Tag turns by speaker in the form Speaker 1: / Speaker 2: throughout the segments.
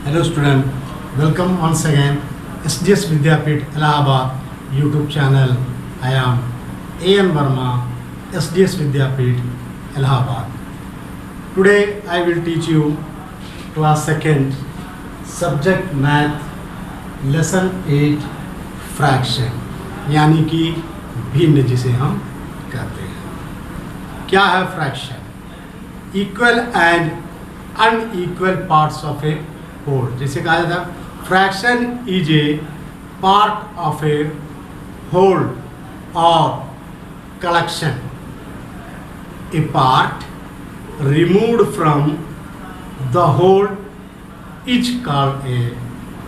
Speaker 1: Hello student, welcome once again SDS Vidyapeeth Allahabad YouTube channel. I am A.N. Verma, SDS Vidyapeeth Allahabad. Today I will teach you class 2nd subject math lesson 8 fraction यानी कि भिन्न जिसे हम कहते हैं। क्या है fraction? Equal and unequal parts of a whole. जैसे कहा जाता है fraction is a part of a whole और collection, a part removed from the whole is called a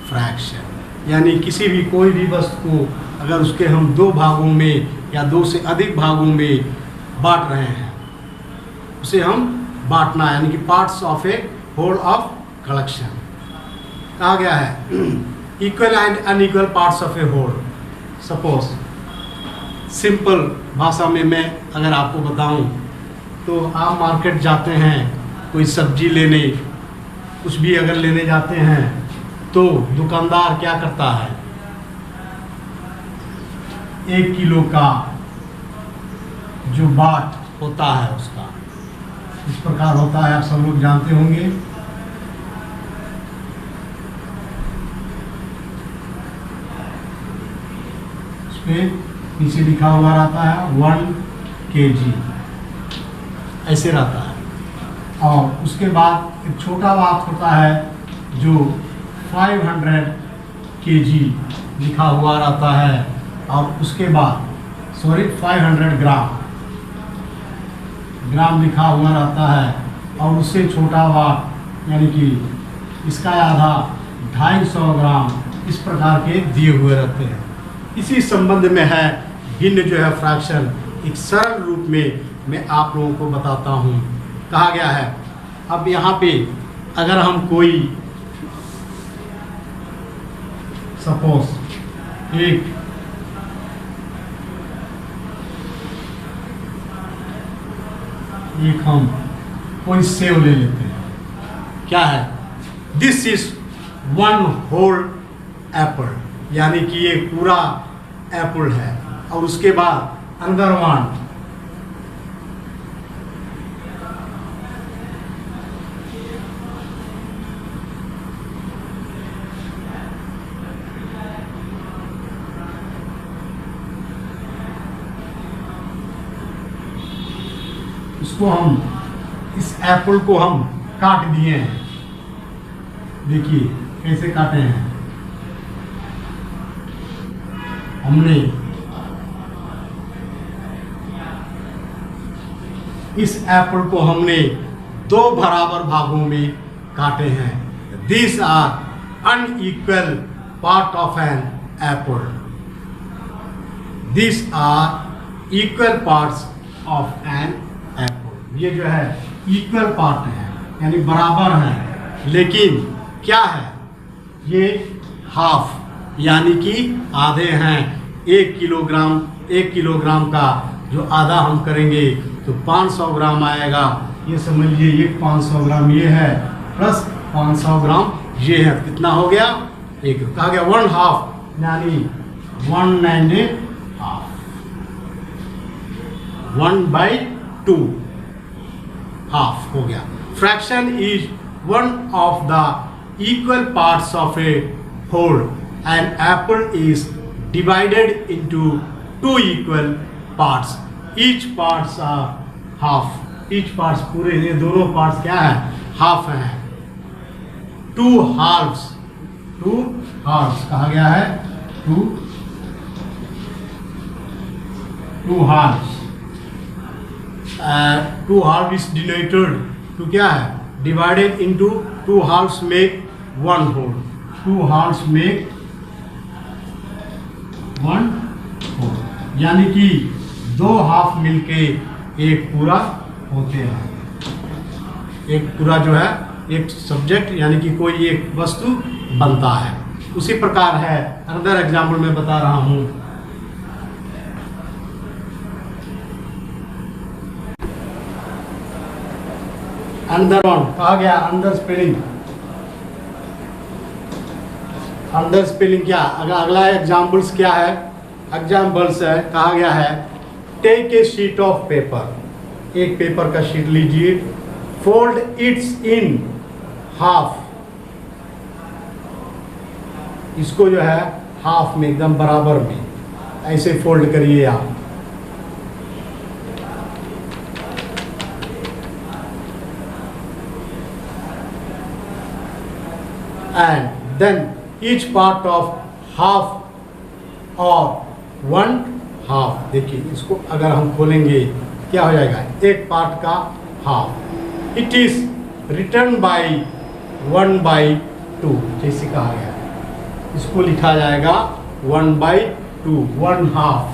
Speaker 1: fraction. यानी किसी भी कोई भी वस्तु को अगर उसके हम दो भागों में या दो से अधिक भागों में बांट रहे हैं, उसे हम बांटना यानी कि parts of a whole of collection कहा गया है। Equal and unequal parts of a whole. Suppose simple भाषा में मैं अगर आपको बताऊं तो आप मार्केट जाते हैं कोई सब्जी लेने, कुछ भी अगर लेने जाते हैं तो दुकानदार क्या करता है, 1 किलो का जो बाट होता है उसका इस प्रकार होता है, आप सब लोग जानते होंगे। उस पे नीचे लिखा हुआ रहता है 1 kg, ऐसे रहता है। और उसके बाद एक छोटा बाट होता है जो 500 kg लिखा हुआ रहता है, और उसके बाद 500 ग्राम लिखा हुआ रहता है, और उससे छोटा बाट यानी कि इसका आधा 250 ग्राम इस प्रकार के दिए हुए रहते हैं। इसी संबंध में है भिन्न जो है फ्रैक्शन। एक सरल रूप में मैं आप लोगों को बताता हूँ। कहा गया है अब यहाँ पे अगर हम कोई सपोज एक हम कोई सेव ले लेते हैं। क्या है? दिस इज 1 होल एप्पल, यानी कि ये पूरा एप्पल है। और उसके बाद अनदर वन इसको हम इस एप्पल को हम काट दिए हैं। देखिए कैसे काटे हैं हमने। इस एप्पल को हमने 2 बराबर भागों में काटे हैं। This are unequal part of an apple. This are equal parts of an apple. ये जो है इक्वल पार्ट है यानी बराबर है, लेकिन क्या है ये हाफ यानी कि आधे हैं। 1 किलोग्राम का जो आधा हम करेंगे तो 500 ग्राम आएगा। ये समझ लीजिए ये 500 ग्राम ये है प्लस 500 ग्राम ये है, कितना हो गया? एक। कहा गया 1/2 यानी 1 and a half, 1/2 हाफ हो गया। Fraction is one of the equal parts of a whole and apple is divided into 2 equal parts. Each parts are half. Each parts पूरे ये दोनों पार्ट्स क्या है? हाफ हैं। 2 हाल्व्स कहा गया है। 2 हाल्व्स। 2 halves is denoted to क्या है? Divided into 2 halves make 1 whole. 2 halves make 1 whole. यानी कि 2 हाफ मिलके एक पूरा होते हैं। एक पूरा जो है एक सब्जेक्ट यानी कि कोई एक वस्तु बनता है। उसी प्रकार है अनदर एग्जाम्पल में बता रहा हूँ। अंदर वन कहा गया, अंदर स्पेलिंग अंडर स्पेलिंग क्या, अगला एग्जाम्पल्स क्या है, एग्जाम्पल्स है, कहा गया है take a sheet of paper, एक पेपर का शीट लीजिए, फोल्ड इट्स इन हाफ, इसको जो है हाफ में एकदम बराबर में ऐसे फोल्ड करिए आप, and then each part of half और वन हाफ, देखिए इसको अगर हम खोलेंगे क्या हो जाएगा, एक पार्ट का half, it is written by 1/2, जैसे कहा गया है, इसको लिखा जाएगा 1/2, 1/2,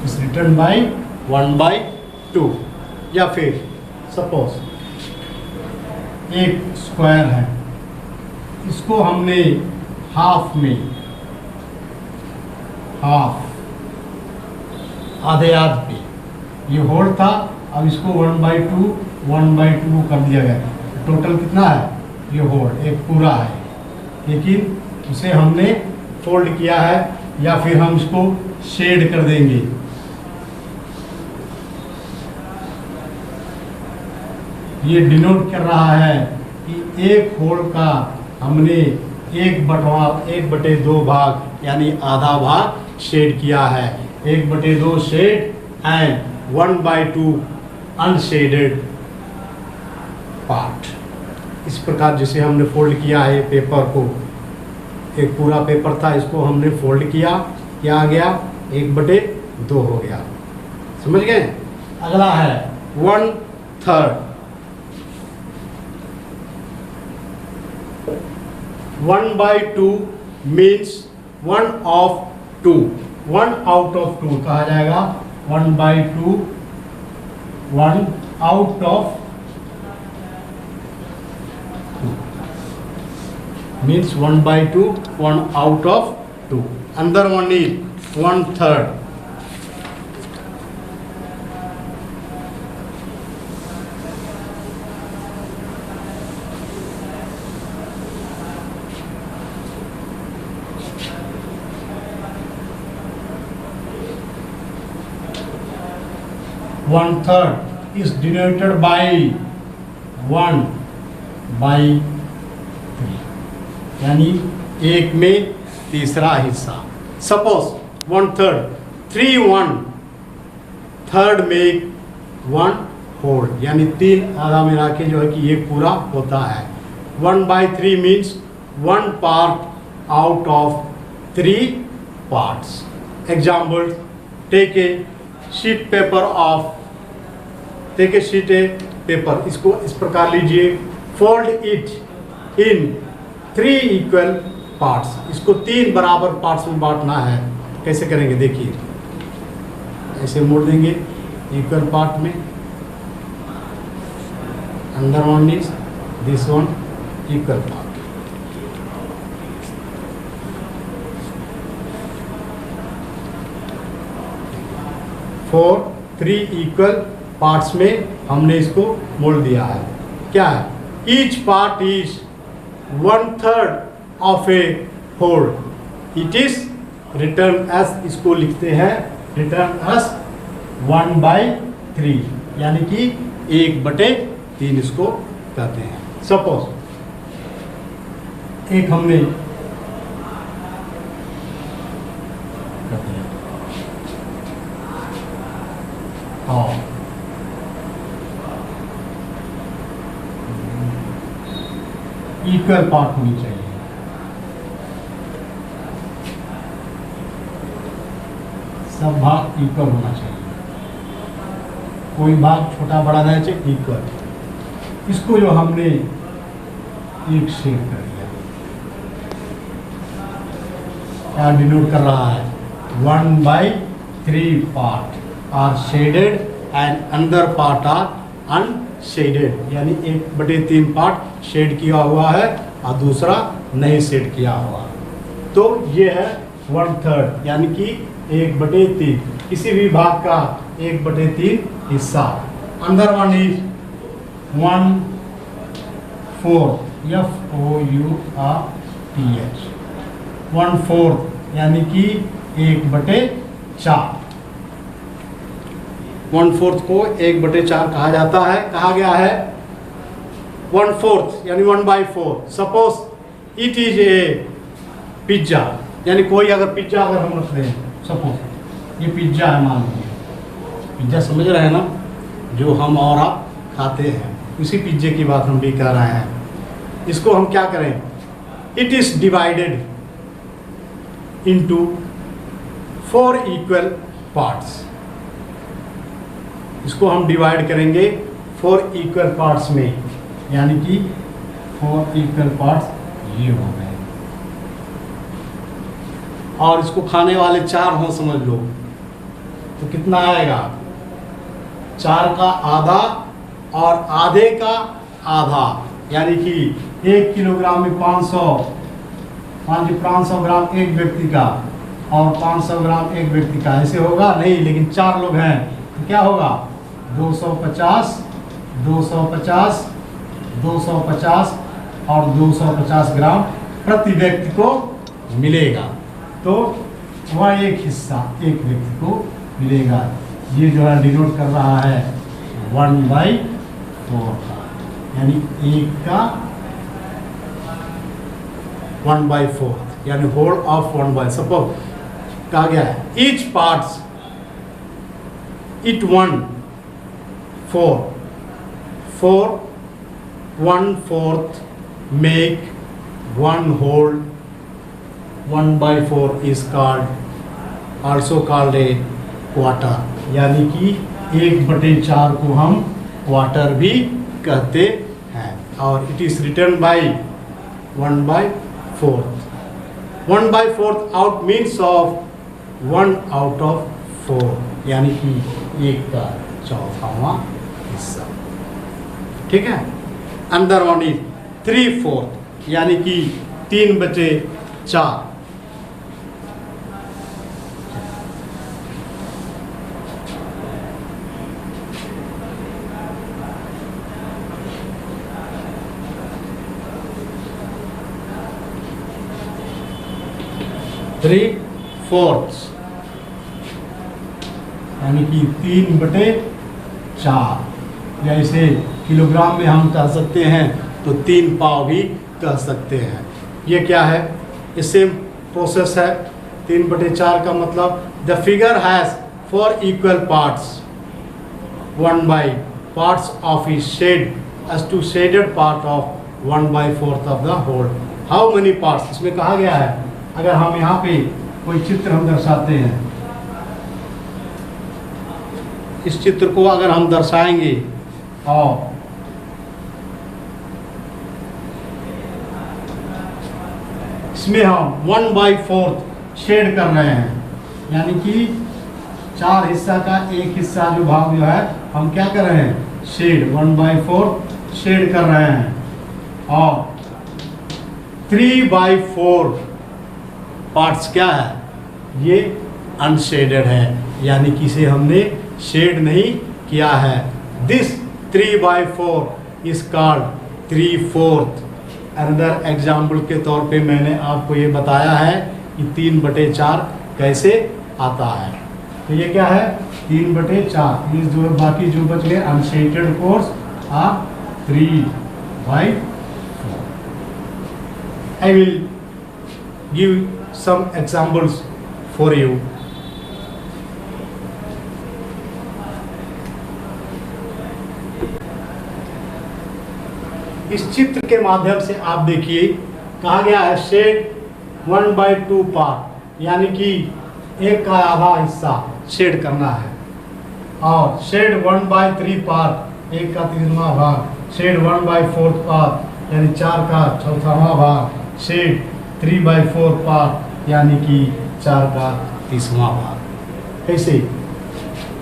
Speaker 1: इज रिटर्न बाय 1/2। या फिर सपोज एक स्क्वायर है, इसको हमने हाफ में, हाफ आधे आध पे, ये होल था, अब इसको 1/2 कर दिया गया, टोटल कितना है, ये होल एक पूरा है, लेकिन उसे हमने फोल्ड किया है, या फिर हम इसको शेड कर देंगे, ये डिनोट कर रहा है कि एक होल का हमने 1/2 भाग यानी आधा भाग शेड किया है, 1/2 शेड एंड 1/2 अनशेडेड पार्ट। इस प्रकार जैसे हमने फोल्ड किया है पेपर को, एक पूरा पेपर था, इसको हमने फोल्ड किया, क्या आ गया, 1/2 हो गया, समझ गए। अगला है 1/3, 1/2 मीन्स 1 of 2, 1 out of 2 कहा जाएगा, 1/2, 1 out of 2 means 1/2, 1 out of 2. Another one is 1/3, 1/3 is denoted by 1/3, यानी एक में तीसरा हिस्सा। सपोज 1/3, 3/1 में 1 होल, यानी 3 आधा मिला के जो है कि ये पूरा होता है। 1/3 means 1 part out of 3 parts. Example, take a sheet paper, इसको इस प्रकार लीजिए, fold it in 3 equal parts, इसको 3 बराबर पार्ट्स में बांटना है। कैसे करेंगे देखिए, ऐसे मोड़ देंगे इक्वल पार्ट में, अंदर one is this one equal part, 3 equal parts में हमने इसको मोड़ दिया है। क्या है, each part is 1/3 of a whole, it is written as, इसको लिखते हैं रिटर्न एस 1/3, यानी कि 1/3 इसको कहते हैं। सपोज एक हमने इक्वल पार्ट होनी चाहिए, सब भाग इक्वल होना चाहिए, कोई भाग छोटा बड़ा नहीं चाहिए, इक्वल। इसको जो हमने एक शेड कर दिया, क्या डिनोट कर रहा है, 1/3 part are shaded and another part are unshaded, यानी 1/3 पार्ट शेड किया हुआ है और दूसरा नहीं शेड किया हुआ। तो ये है 1/3, यानी कि 1/3, किसी भी भाग का 1/3 हिस्सा। अंदर वन इज 1/4 FOURTH 1/4 यानी कि 1/4। 1/4 को 1/4 कहा जाता है, कहा गया है। 1/4 यानी 1/4। Suppose it is a pizza, यानी कोई अगर पिज्जा अगर हम रख रहे हैं, सपोज ये पिज्जा है, मान लीजिए पिज्जा समझ रहे हैं ना, जो हम और आप खाते हैं, उसी पिज्जे की बात हम भी कर रहे हैं। इसको हम क्या करें, it is divided into 4 equal parts. इसको हम डिवाइड करेंगे 4 इक्वल पार्ट्स में, यानी कि 4 इक्वल पार्ट्स ये हो गए। और इसको खाने वाले 4 हो समझ लो, तो कितना आएगा, 4 का आधा और आधे का आधा, यानी कि 1 किलोग्राम में 500 ग्राम एक व्यक्ति का और 500 ग्राम एक व्यक्ति का, ऐसे होगा नहीं, लेकिन 4 लोग हैं तो क्या होगा, 250 250 250 और 250 ग्राम प्रति व्यक्ति को मिलेगा। तो वह एक हिस्सा एक व्यक्ति को मिलेगा। ये जो है डिनोट कर रहा है 1/4 का, यानी 1 का 1/4 यानी होल ऑफ 1/4। सपोज कहा गया है each parts it 1/4 1/4 make 1 whole 1/4 is called also called a quarter, यानी कि 1/4 को हम क्वार्टर भी कहते हैं। और it is written by 1/4। 1/4 out means of 1 out of 4, यानी कि 1 का 1/4वां हिस्सा। ठीक है। अंदर वन इज 3/4 यानी कि 3/4। यानी कि 3/4, या इसे किलोग्राम में हम कह सकते हैं तो 3 पाव भी कह सकते हैं। ये क्या है, ये सेम प्रोसेस है। 3/4 का मतलब the figure has 4 equal parts 1/, parts of is shade as to shaded part of 1/4 of the whole. How many parts, इसमें कहा गया है। अगर हम यहाँ पे कोई चित्र हम दर्शाते हैं, इस चित्र को अगर हम दर्शाएंगे और इसमें हम 1/4 शेड कर रहे हैं, यानी कि 4 हिस्सा का एक हिस्सा जो भाग जो है हम क्या कर रहे हैं, शेड 1/4 शेड कर रहे हैं। और 3/4 पार्ट्स क्या है, ये अनशेडेड है, यानी कि इसे हमने शेड नहीं किया है। This 3/4 is called 3/4। Another example के तौर पे मैंने आपको ये बताया है कि 3/4 कैसे आता है। तो ये क्या है, 3/4। ये जो बाकी जो बच गए अनशेडेड कोर्स are 3/4। I will give some examples for you. इस चित्र के माध्यम से आप देखिए, कहा गया है शेड 1/2 पार्ट, यानी कि 1 का आधा हिस्सा शेड करना है। और शेड 1/3 पार्ट, 1 का 3वां भाग, शेड 1/4 पार्ट यानी 4 का 4वां भाग, शेड 3/4 पार्ट यानी कि 4 का 30वां भाग। कैसे,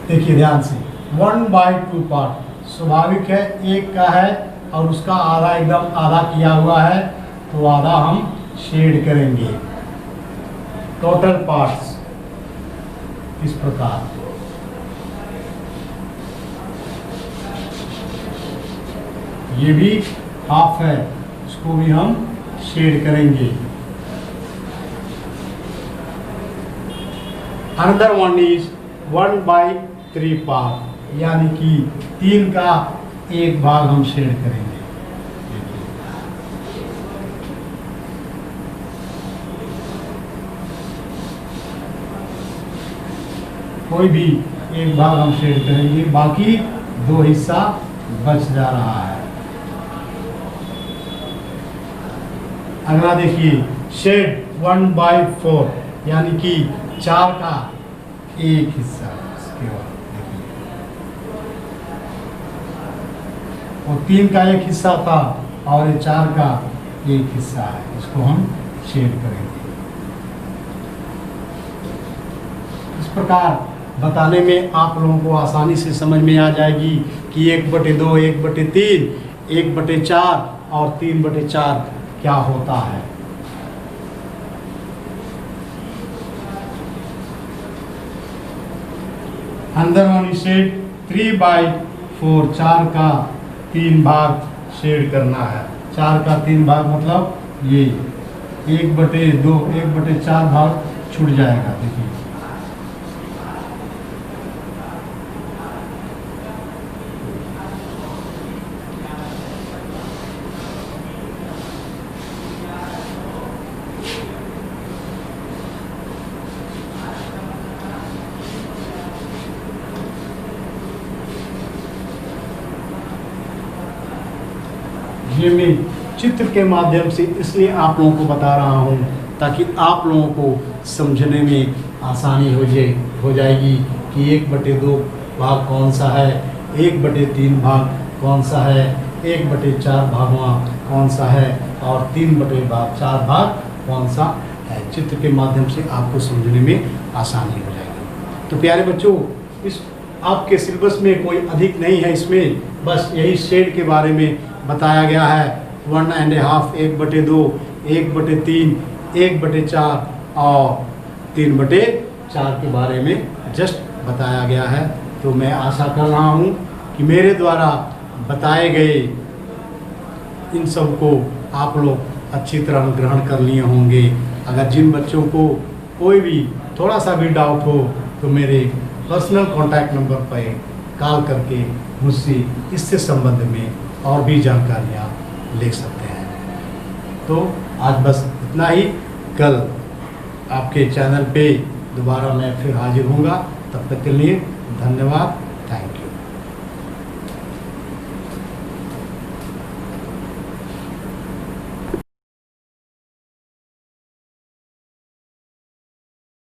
Speaker 1: देखिए ध्यान से। 1/2 पार्ट स्वाभाविक है, 1 का है और उसका आधा एकदम आधा किया हुआ है, तो आधा हम शेड करेंगे। टोटल पार्ट्स इस प्रकार, ये भी हाफ है, इसको भी हम शेड करेंगे। अनदर वन इज 1/3 पार्ट, यानी कि 3 का 1 भाग हम शेड करेंगे। कोई भी 1 भाग हम शेड करेंगे, बाकी 2 हिस्सा बच जा रहा है। अगला देखिए, शेड 1/4, यानी कि 4 का 1 हिस्सा। इसके बाद देखिए, वो 3 का 1 हिस्सा था और ये 4 का 1 हिस्सा है, इसको हम शेड करेंगे। इस प्रकार बताने में आप लोगों को आसानी से समझ में आ जाएगी कि 1/2, 1/3, 1/4 और 3/4 क्या होता है। अंदर वाली शेड 3/4, 4 का 3 भाग शेड करना है। 4 का 3 भाग मतलब ये 1/2, 1/4 भाग छूट जाएगा। देखिए, ये मैं चित्र के माध्यम से इसलिए आप लोगों को बता रहा हूँ ताकि आप लोगों को समझने में आसानी हो जाएगी कि 1/2 भाग कौन सा है, 1/3 भाग कौन सा है, 1/4 भाग कौन सा है और 3/4 भाग कौन सा है। चित्र के माध्यम से आपको समझने में आसानी हो जाएगी। तो प्यारे बच्चों, इस आपके सिलेबस में कोई अधिक नहीं है, इसमें बस यही शेड के बारे में बताया गया है। 1.5, 1/2, 1/3, 1/4 और 3/4 के बारे में जस्ट बताया गया है। तो मैं आशा कर रहा हूँ कि मेरे द्वारा बताए गए इन सब को आप लोग अच्छी तरह ग्रहण कर लिए होंगे। अगर जिन बच्चों को कोई भी थोड़ा सा भी डाउट हो तो मेरे पर्सनल कॉन्टैक्ट नंबर पर कॉल करके मुझसे इससे संबंध में और भी जानकारियाँ ले सकते हैं। तो आज बस इतना ही। कल आपके चैनल पे दोबारा मैं फिर हाजिर हूँगा। तब तक के लिए धन्यवाद। Thank you.